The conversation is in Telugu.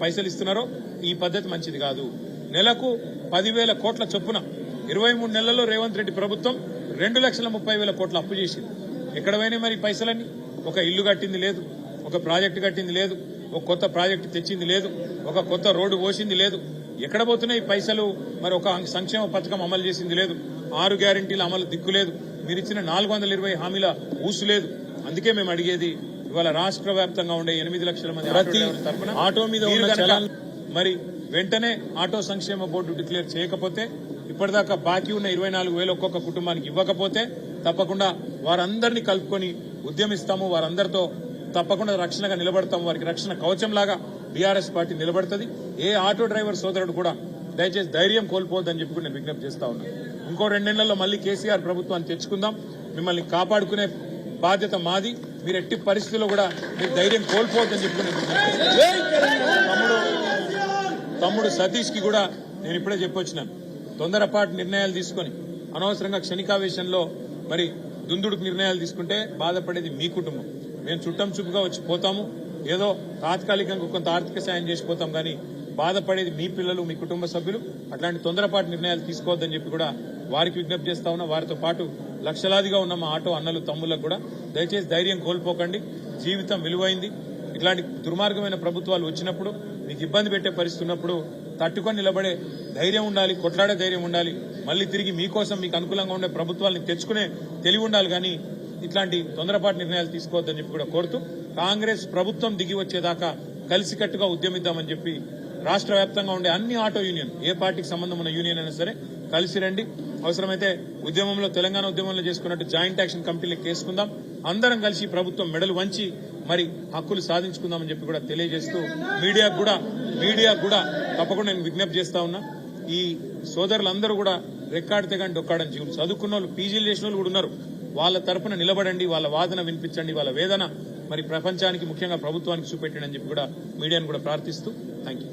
పైసలు ఇస్తున్నారో ఈ పద్ధతి మంచిది కాదు. నెలకు 10,000 కోట్ల చొప్పున 23 నెలల్లో రేవంత్ రెడ్డి ప్రభుత్వం 2,30,000 కోట్ల అప్పు చేసింది. ఎక్కడ పోయినాయి మరి పైసలన్నీ? ఒక ఇల్లు కట్టింది లేదు, ఒక ప్రాజెక్టు కట్టింది లేదు, ఒక కొత్త ప్రాజెక్టు తెచ్చింది లేదు, ఒక కొత్త రోడ్డు పోసింది లేదు. ఎక్కడ పోతున్నాయి పైసలు? మరి ఒక సంక్షేమ పథకం అమలు చేసింది లేదు, 6 గ్యారెంటీల అమలు దిక్కు లేదు, మీరిచ్చిన 420 హామీల ఊసు లేదు. అందుకే మేము అడిగేది, ఇవాళ రాష్ట్ర వ్యాప్తంగా ఉండే 8 లక్షల మంది ప్రతి తరఫున ఆటో మీద మరి వెంటనే ఆటో సంక్షేమ బోర్డు డిక్లేర్ చేయకపోతే, ఇప్పటిదాకా బాకీ ఉన్న 24,000 ఒక్కొక్క కుటుంబానికి ఇవ్వకపోతే తప్పకుండా వారందరినీ కలుపుకొని ఉద్యమిస్తాము. వారందరితో తప్పకుండా రక్షణగా నిలబడతాము. వారికి రక్షణ కవచంలాగా బీఆర్ఎస్ పార్టీ నిలబడుతుంది. ఏ ఆటో డ్రైవర్ సోదరుడు కూడా దయచేసి ధైర్యం కోల్పోవద్దని చెప్పి నేను విజ్ఞప్తి చేస్తా ఉన్నాను. ఇంకో 2 నెలల్లో మళ్ళీ కేసీఆర్ ప్రభుత్వాన్ని తెచ్చుకుందాం. మిమ్మల్ని కాపాడుకునే బాధ్యత మాది. మీరు ఎట్టి పరిస్థితుల్లో కూడా మీరు ధైర్యం కోల్పోవద్దని చెప్పి తమ్ముడు సతీష్ కి కూడా నేను ఇప్పుడే చెప్పొచ్చినాను. తొందరపాటు నిర్ణయాలు తీసుకొని అనవసరంగా క్షణికావేశంలో మరి దుందుడుకు నిర్ణయాలు తీసుకుంటే బాధపడేది మీ కుటుంబం. మేము చుట్టం చూపుగా వచ్చి పోతాము, ఏదో తాత్కాలికంగా కొంత ఆర్థిక సాయం చేసిపోతాం, కానీ బాధపడేది మీ పిల్లలు, మీ కుటుంబ సభ్యులు. అట్లాంటి తొందరపాటు నిర్ణయాలు తీసుకోవద్దని చెప్పి కూడా వారికి విజ్ఞప్తి చేస్తా ఉన్నా. వారితో పాటు లక్షలాదిగా ఉన్న మా ఆటో అన్నలు తమ్ముళ్లకు కూడా దయచేసి ధైర్యం కోల్పోకండి. జీవితం విలువైంది. ఇట్లాంటి దుర్మార్గమైన ప్రభుత్వాలు వచ్చినప్పుడు, మీకు ఇబ్బంది పెట్టే పరిస్థితి ఉన్నప్పుడు తట్టుకొని నిలబడే ధైర్యం ఉండాలి, కొట్లాడే ధైర్యం ఉండాలి. మళ్లీ తిరిగి మీకోసం మీకు అనుకూలంగా ఉండే ప్రభుత్వాలను తెచ్చుకునే తెలివి ఉండాలి. కానీ ఇట్లాంటి తొందరపాటు నిర్ణయాలు తీసుకోవద్దని చెప్పి కూడా కోరుతూ, కాంగ్రెస్ ప్రభుత్వం దిగి వచ్చేదాకా కలిసికట్టుగా ఉద్యమిద్దామని చెప్పి రాష్ట్ర వ్యాప్తంగా ఉండే అన్ని ఆటో యూనియన్, ఏ పార్టీకి సంబంధం ఉన్న యూనియన్ అయినా సరే కలిసి రండి. అవసరమైతే ఉద్యమంలో తెలంగాణ ఉద్యమంలో చేసుకున్నట్టు జాయింట్ యాక్షన్ కమిటీలకు వేసుకుందాం. అందరం కలిసి ప్రభుత్వం మెడలు వంచి మరి హక్కులు సాధించుకుందామని చెప్పి కూడా తెలియజేస్తూ, మీడియాకు కూడా తప్పకుండా నేను విజ్ఞప్తి చేస్తా ఉన్నా. ఈ సోదరులందరూ కూడా రెక్కాడితే కానీ డొక్కాడని జీవులు, చదువుకున్న వాళ్ళు, పీజీలు చేసిన వాళ్ళు కూడా ఉన్నారు. వాళ్ళ తరపున నిలబడండి, వాళ్ళ వాదన వినిపించండి, వాళ్ళ వేదన మరి ప్రపంచానికి, ముఖ్యంగా ప్రభుత్వానికి చూపెట్టండి అని చెప్పి కూడా మీడియాను కూడా ప్రార్థిస్తూ థ్యాంక్ యూ.